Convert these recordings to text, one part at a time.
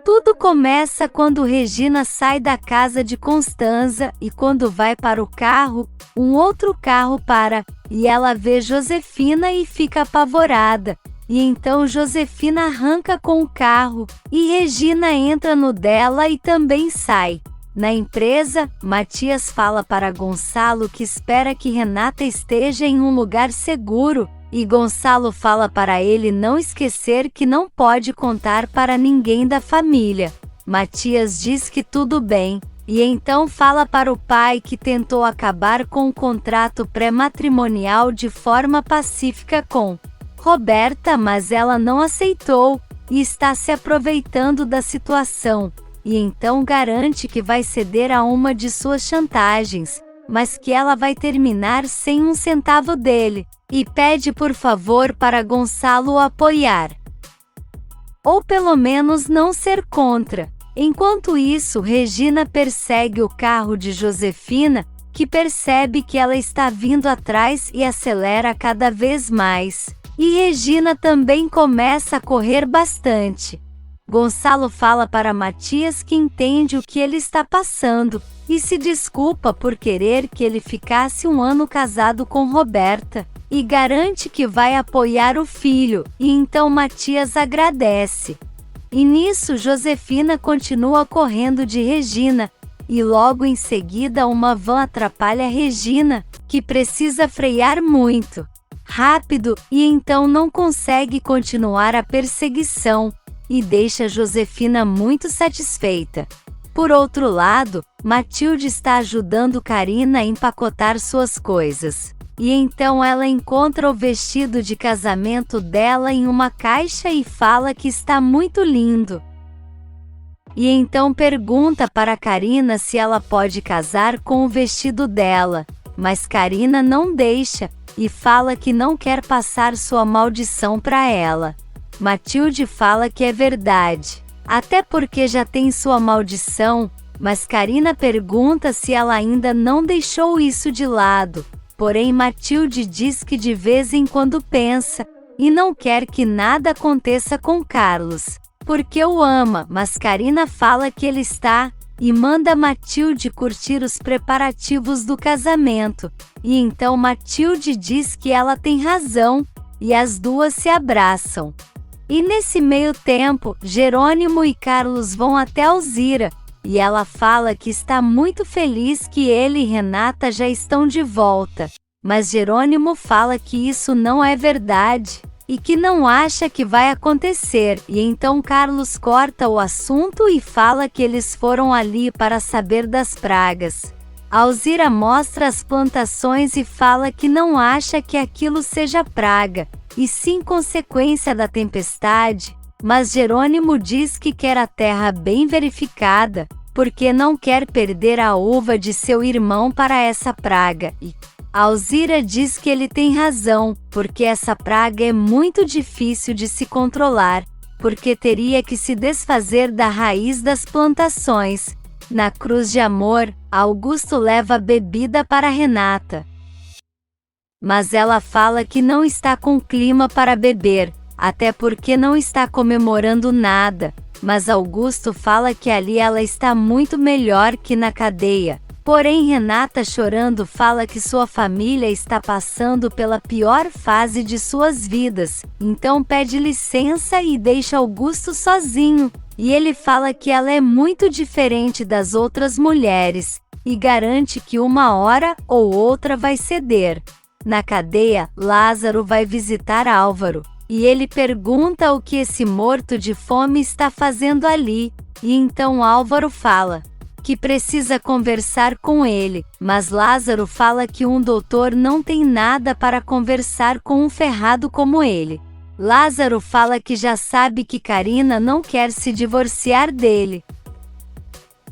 Tudo começa quando Regina sai da casa de Constanza e quando vai para o carro, um outro carro para, e ela vê Josefina e fica apavorada. E então Josefina arranca com o carro, e Regina entra no dela e também sai. Na empresa, Matias fala para Gonçalo que espera que Renata esteja em um lugar seguro, e Gonçalo fala para ele não esquecer que não pode contar para ninguém da família. Matias diz que tudo bem, e então fala para o pai que tentou acabar com o contrato pré-matrimonial de forma pacífica com Roberta, mas ela não aceitou, e está se aproveitando da situação, e então garante que vai ceder a uma de suas chantagens, mas que ela vai terminar sem um centavo dele, e pede por favor para Gonçalo o apoiar. Ou pelo menos não ser contra. Enquanto isso, Regina persegue o carro de Josefina, que percebe que ela está vindo atrás e acelera cada vez mais. E Regina também começa a correr bastante. Gonçalo fala para Matias que entende o que ele está passando, e se desculpa por querer que ele ficasse um ano casado com Roberta, e garante que vai apoiar o filho, e então Matias agradece. E nisso Josefina continua correndo de Regina, e logo em seguida uma van atrapalha Regina, que precisa frear muito rápido, e então não consegue continuar a perseguição, e deixa Josefina muito satisfeita. Por outro lado, Matilde está ajudando Karina a empacotar suas coisas. E então ela encontra o vestido de casamento dela em uma caixa e fala que está muito lindo. E então pergunta para Karina se ela pode casar com o vestido dela, mas Karina não deixa, e fala que não quer passar sua maldição para ela. Matilde fala que é verdade, até porque já tem sua maldição, mas Karina pergunta se ela ainda não deixou isso de lado. Porém Matilde diz que de vez em quando pensa, e não quer que nada aconteça com Carlos, porque o ama, mas Karina fala que ele está, e manda Matilde curtir os preparativos do casamento, e então Matilde diz que ela tem razão, e as duas se abraçam. E nesse meio tempo, Jerônimo e Carlos vão até Alzira, e ela fala que está muito feliz que ele e Renata já estão de volta, mas Jerônimo fala que isso não é verdade, e que não acha que vai acontecer, e então Carlos corta o assunto e fala que eles foram ali para saber das pragas. Alzira mostra as plantações e fala que não acha que aquilo seja praga, e sim consequência da tempestade, mas Jerônimo diz que quer a terra bem verificada, porque não quer perder a uva de seu irmão para essa praga, e Alzira diz que ele tem razão, porque essa praga é muito difícil de se controlar, porque teria que se desfazer da raiz das plantações. Na cruz de amor, Augusto leva bebida para Renata, mas ela fala que não está com clima para beber, até porque não está comemorando nada, mas Augusto fala que ali ela está muito melhor que na cadeia. Porém Renata, chorando, fala que sua família está passando pela pior fase de suas vidas, então pede licença e deixa Augusto sozinho, e ele fala que ela é muito diferente das outras mulheres, e garante que uma hora ou outra vai ceder. Na cadeia, Lázaro vai visitar Álvaro, e ele pergunta o que esse morto de fome está fazendo ali, e então Álvaro fala que precisa conversar com ele, mas Lázaro fala que um doutor não tem nada para conversar com um ferrado como ele. Lázaro fala que já sabe que Karina não quer se divorciar dele,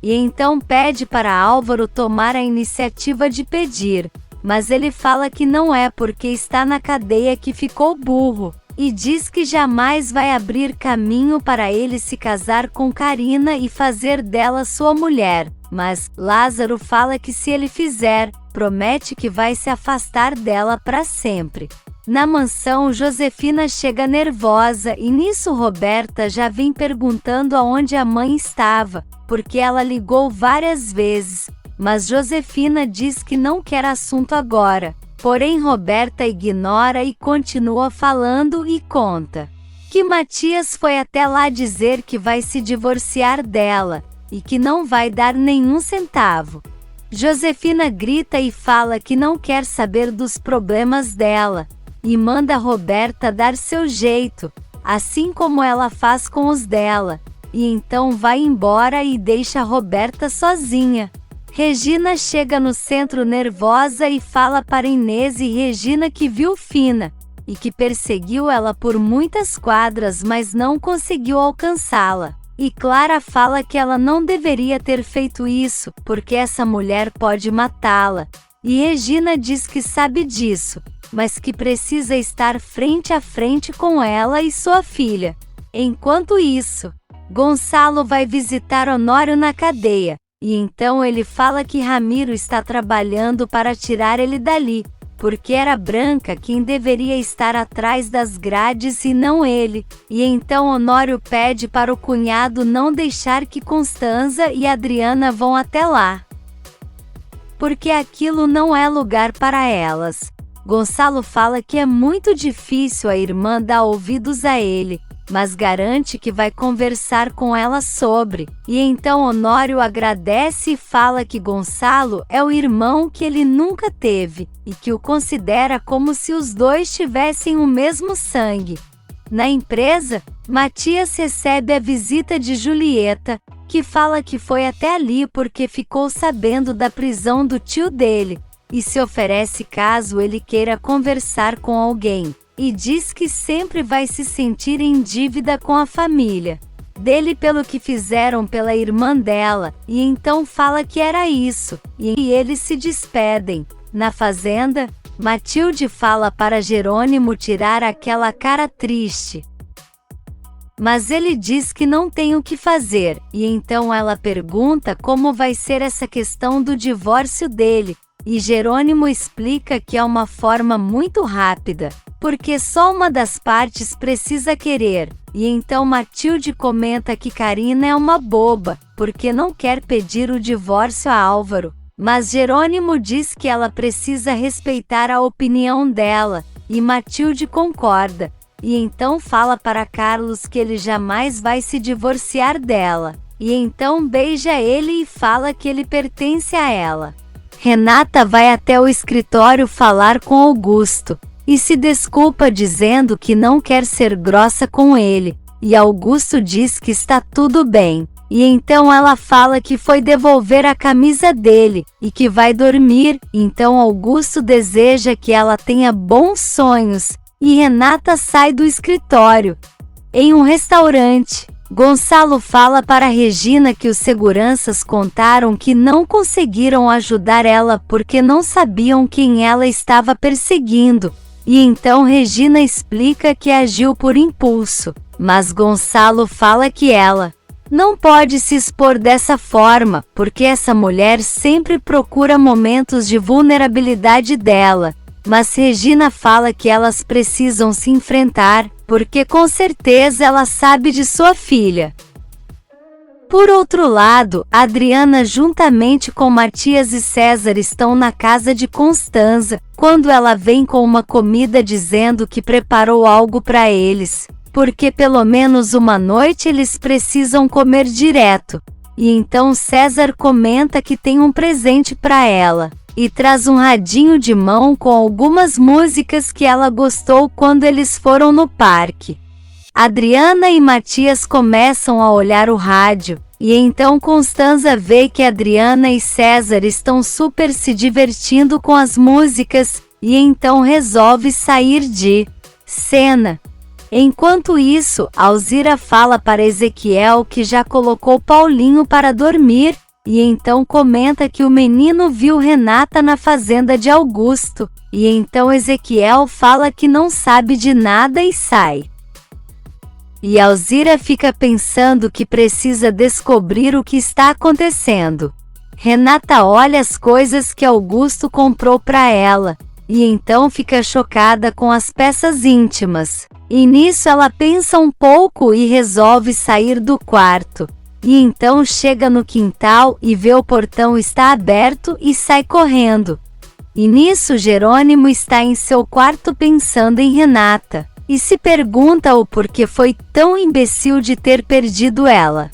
e então pede para Álvaro tomar a iniciativa de pedir, mas ele fala que não é porque está na cadeia que ficou burro, e diz que jamais vai abrir caminho para ele se casar com Karina e fazer dela sua mulher, mas Lázaro fala que se ele fizer, promete que vai se afastar dela para sempre. Na mansão, Josefina chega nervosa e nisso Roberta já vem perguntando aonde a mãe estava, porque ela ligou várias vezes, mas Josefina diz que não quer assunto agora. Porém, Roberta ignora e continua falando e conta que Matias foi até lá dizer que vai se divorciar dela e que não vai dar nenhum centavo. Josefina grita e fala que não quer saber dos problemas dela e manda Roberta dar seu jeito, assim como ela faz com os dela, e então vai embora e deixa Roberta sozinha. Regina chega no centro nervosa e fala para Inês e Regina que viu Fina e que perseguiu ela por muitas quadras, mas não conseguiu alcançá-la. E Clara fala que ela não deveria ter feito isso, porque essa mulher pode matá-la. E Regina diz que sabe disso, mas que precisa estar frente a frente com ela e sua filha. Enquanto isso, Gonçalo vai visitar Honório na cadeia, e então ele fala que Ramiro está trabalhando para tirar ele dali, porque era Branca quem deveria estar atrás das grades e não ele, e então Honório pede para o cunhado não deixar que Constanza e Adriana vão até lá, porque aquilo não é lugar para elas. Gonçalo fala que é muito difícil a irmã dar ouvidos a ele, mas garante que vai conversar com ela sobre. E então Honório agradece e fala que Gonçalo é o irmão que ele nunca teve, e que o considera como se os dois tivessem o mesmo sangue. Na empresa, Matias recebe a visita de Julieta, que fala que foi até ali porque ficou sabendo da prisão do tio dele, e se oferece caso ele queira conversar com alguém, e diz que sempre vai se sentir em dívida com a família dele pelo que fizeram pela irmã dela, e então fala que era isso, e eles se despedem. Na fazenda, Matilde fala para Jerônimo tirar aquela cara triste, mas ele diz que não tem o que fazer, e então ela pergunta como vai ser essa questão do divórcio dele, e Jerônimo explica que é uma forma muito rápida, porque só uma das partes precisa querer, e então Matilde comenta que Karina é uma boba, porque não quer pedir o divórcio a Álvaro, mas Jerônimo diz que ela precisa respeitar a opinião dela, e Matilde concorda. E então fala para Carlos que ele jamais vai se divorciar dela, e então beija ele e fala que ele pertence a ela. Renata vai até o escritório falar com Augusto, e se desculpa dizendo que não quer ser grossa com ele, e Augusto diz que está tudo bem, e então ela fala que foi devolver a camisa dele, e que vai dormir, então Augusto deseja que ela tenha bons sonhos, e Renata sai do escritório. Em um restaurante, Gonçalo fala para Regina que os seguranças contaram que não conseguiram ajudar ela porque não sabiam quem ela estava perseguindo, e então Regina explica que agiu por impulso, mas Gonçalo fala que ela não pode se expor dessa forma, porque essa mulher sempre procura momentos de vulnerabilidade dela. Mas Regina fala que elas precisam se enfrentar, porque com certeza ela sabe de sua filha. Por outro lado, Adriana juntamente com Matias e César estão na casa de Constanza, quando ela vem com uma comida dizendo que preparou algo para eles, porque pelo menos uma noite eles precisam comer direto. E então César comenta que tem um presente para ela, e traz um radinho de mão com algumas músicas que ela gostou quando eles foram no parque. Adriana e Matias começam a olhar o rádio, e então Constanza vê que Adriana e César estão super se divertindo com as músicas, e então resolve sair de cena. Enquanto isso, Alzira fala para Ezequiel que já colocou Paulinho para dormir, e então comenta que o menino viu Renata na fazenda de Augusto, e então Ezequiel fala que não sabe de nada e sai. E Alzira fica pensando que precisa descobrir o que está acontecendo. Renata olha as coisas que Augusto comprou para ela, e então fica chocada com as peças íntimas. E nisso ela pensa um pouco e resolve sair do quarto. E então chega no quintal e vê o portão está aberto e sai correndo. E nisso Jerônimo está em seu quarto pensando em Renata, e se pergunta o porquê foi tão imbecil de ter perdido ela.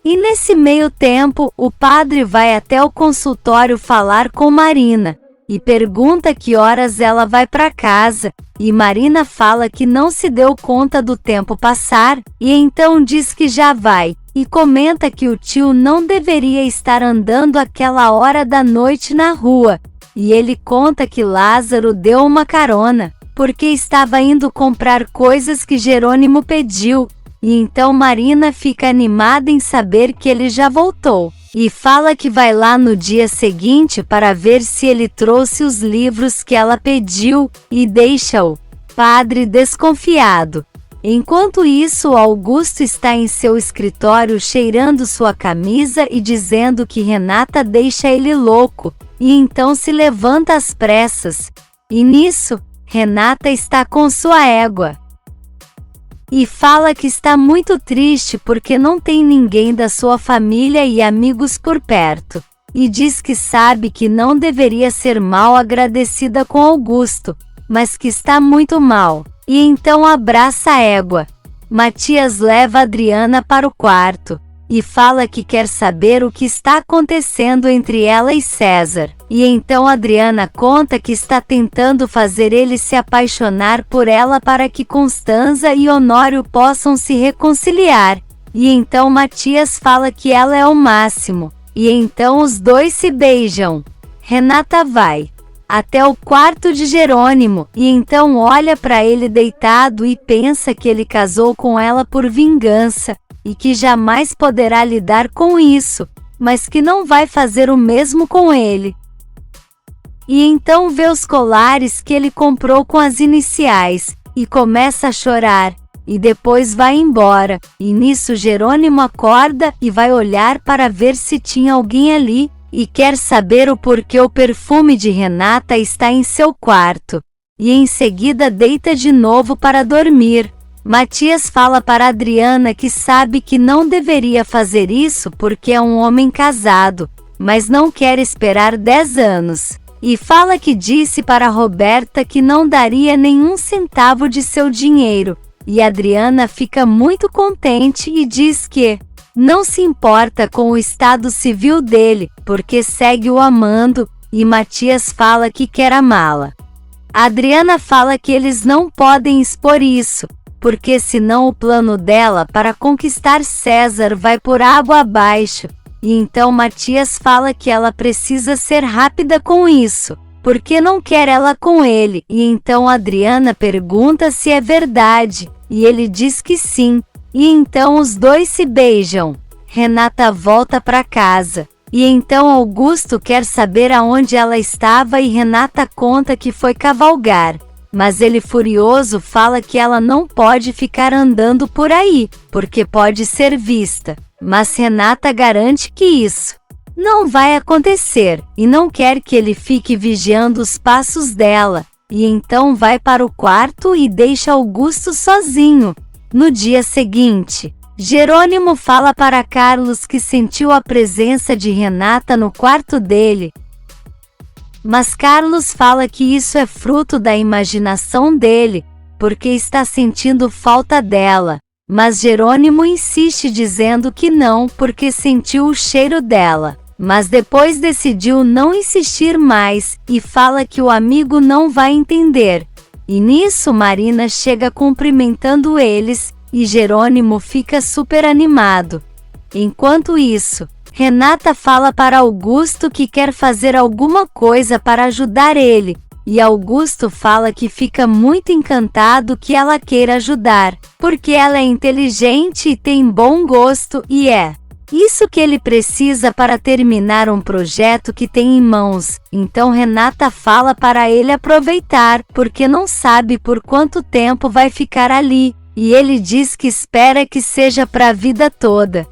E nesse meio tempo, o padre vai até o consultório falar com Marina, e pergunta que horas ela vai para casa, e Marina fala que não se deu conta do tempo passar, e então diz que já vai, e comenta que o tio não deveria estar andando aquela hora da noite na rua, e ele conta que Lázaro deu uma carona, porque estava indo comprar coisas que Jerônimo pediu, e então Marina fica animada em saber que ele já voltou. E fala que vai lá no dia seguinte para ver se ele trouxe os livros que ela pediu, e deixa o padre desconfiado. Enquanto isso, Augusto está em seu escritório cheirando sua camisa e dizendo que Renata deixa ele louco, e então se levanta às pressas. E nisso, Renata está com sua égua. E fala que está muito triste porque não tem ninguém da sua família e amigos por perto. E diz que sabe que não deveria ser mal agradecida com Augusto, mas que está muito mal. E então abraça a égua. Matias leva Adriana para o quarto e fala que quer saber o que está acontecendo entre ela e César. E então Adriana conta que está tentando fazer ele se apaixonar por ela para que Constanza e Honório possam se reconciliar. E então Matias fala que ela é o máximo. E então os dois se beijam. Renata vai até o quarto de Jerônimo, e então olha para ele deitado e pensa que ele casou com ela por vingança, e que jamais poderá lidar com isso, mas que não vai fazer o mesmo com ele. E então vê os colares que ele comprou com as iniciais, e começa a chorar, e depois vai embora, e nisso Jerônimo acorda e vai olhar para ver se tinha alguém ali, e quer saber o porquê o perfume de Renata está em seu quarto. E em seguida deita de novo para dormir. Matias fala para Adriana que sabe que não deveria fazer isso porque é um homem casado, mas não quer esperar 10 anos. E fala que disse para Roberta que não daria nenhum centavo de seu dinheiro. E Adriana fica muito contente e diz que não se importa com o estado civil dele, porque segue o amando, e Matias fala que quer amá-la. Adriana fala que eles não podem expor isso, porque senão o plano dela para conquistar César vai por água abaixo, e então Matias fala que ela precisa ser rápida com isso, porque não quer ela com ele, e então Adriana pergunta se é verdade, e ele diz que sim. E então os dois se beijam. Renata volta para casa. E então Augusto quer saber aonde ela estava e Renata conta que foi cavalgar. Mas ele furioso fala que ela não pode ficar andando por aí, porque pode ser vista. Mas Renata garante que isso não vai acontecer, e não quer que ele fique vigiando os passos dela. E então vai para o quarto e deixa Augusto sozinho. No dia seguinte, Jerônimo fala para Carlos que sentiu a presença de Renata no quarto dele. Mas Carlos fala que isso é fruto da imaginação dele, porque está sentindo falta dela. Mas Jerônimo insiste dizendo que não, porque sentiu o cheiro dela. Mas depois decidiu não insistir mais, e fala que o amigo não vai entender. E nisso Marina chega cumprimentando eles, e Jerônimo fica super animado. Enquanto isso, Renata fala para Augusto que quer fazer alguma coisa para ajudar ele, e Augusto fala que fica muito encantado que ela queira ajudar, porque ela é inteligente e tem bom gosto e é isso que ele precisa para terminar um projeto que tem em mãos. Então Renata fala para ele aproveitar, porque não sabe por quanto tempo vai ficar ali, e ele diz que espera que seja para a vida toda.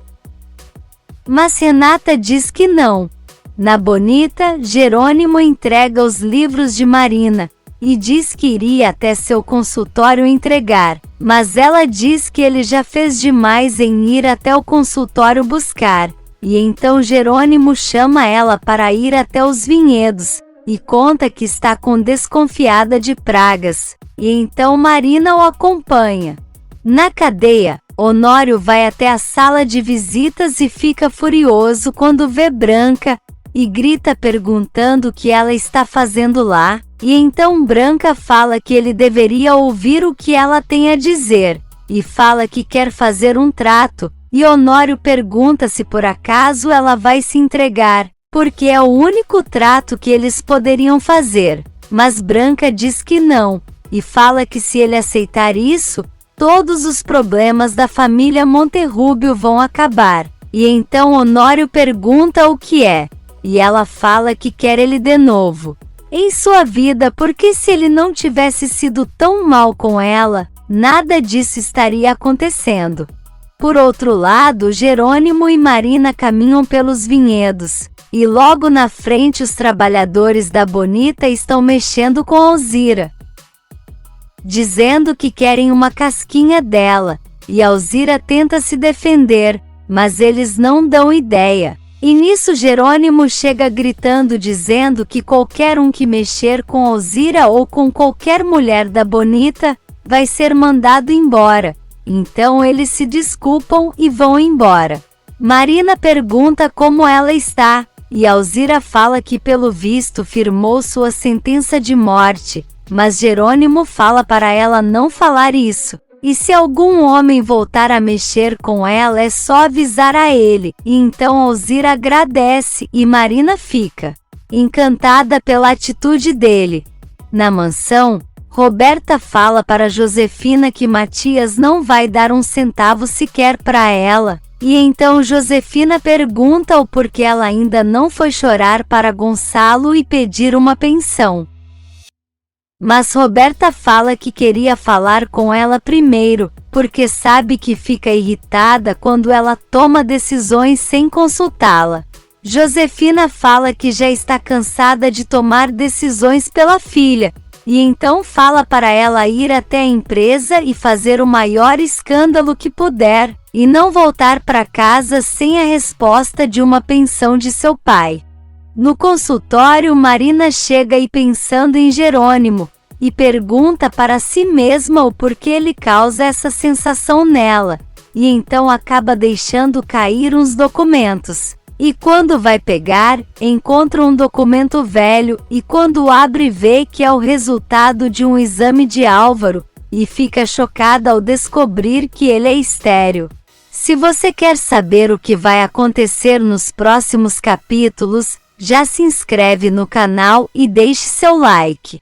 Mas Renata diz que não. Na Bonita, Jerônimo entrega os livros de Marina, e diz que iria até seu consultório entregar, mas ela diz que ele já fez demais em ir até o consultório buscar, e então Jerônimo chama ela para ir até os vinhedos, e conta que está desconfiada de pragas, e então Marina o acompanha. Na cadeia, Honório vai até a sala de visitas e fica furioso quando vê Branca, e grita perguntando o que ela está fazendo lá, e então Branca fala que ele deveria ouvir o que ela tem a dizer, e fala que quer fazer um trato, e Honório pergunta se por acaso ela vai se entregar, porque é o único trato que eles poderiam fazer, mas Branca diz que não, e fala que se ele aceitar isso, todos os problemas da família Monterrubio vão acabar, e então Honório pergunta o que é, e ela fala que quer ele de novo em sua vida, porque se ele não tivesse sido tão mal com ela, nada disso estaria acontecendo. Por outro lado, Jerônimo e Marina caminham pelos vinhedos, e logo na frente os trabalhadores da Bonita estão mexendo com Alzira, dizendo que querem uma casquinha dela, e Alzira tenta se defender, mas eles não dão ideia. E nisso Jerônimo chega gritando dizendo que qualquer um que mexer com Alzira ou com qualquer mulher da Bonita, vai ser mandado embora. Então eles se desculpam e vão embora. Marina pergunta como ela está, e Alzira fala que pelo visto firmou sua sentença de morte, mas Jerônimo fala para ela não falar isso. E se algum homem voltar a mexer com ela é só avisar a ele, e então Alzira agradece e Marina fica encantada pela atitude dele. Na mansão, Roberta fala para Josefina que Matias não vai dar um centavo sequer para ela, e então Josefina pergunta o porquê ela ainda não foi chorar para Gonçalo e pedir uma pensão. Mas Roberta fala que queria falar com ela primeiro, porque sabe que fica irritada quando ela toma decisões sem consultá-la. Josefina fala que já está cansada de tomar decisões pela filha, e então fala para ela ir até a empresa e fazer o maior escândalo que puder, e não voltar para casa sem a resposta de uma pensão de seu pai. No consultório, Marina chega e pensando em Jerônimo, e pergunta para si mesma o porquê ele causa essa sensação nela, e então acaba deixando cair uns documentos. E quando vai pegar, encontra um documento velho, e quando abre vê que é o resultado de um exame de Álvaro, e fica chocada ao descobrir que ele é estéril. Se você quer saber o que vai acontecer nos próximos capítulos, já se inscreve no canal e deixe seu like.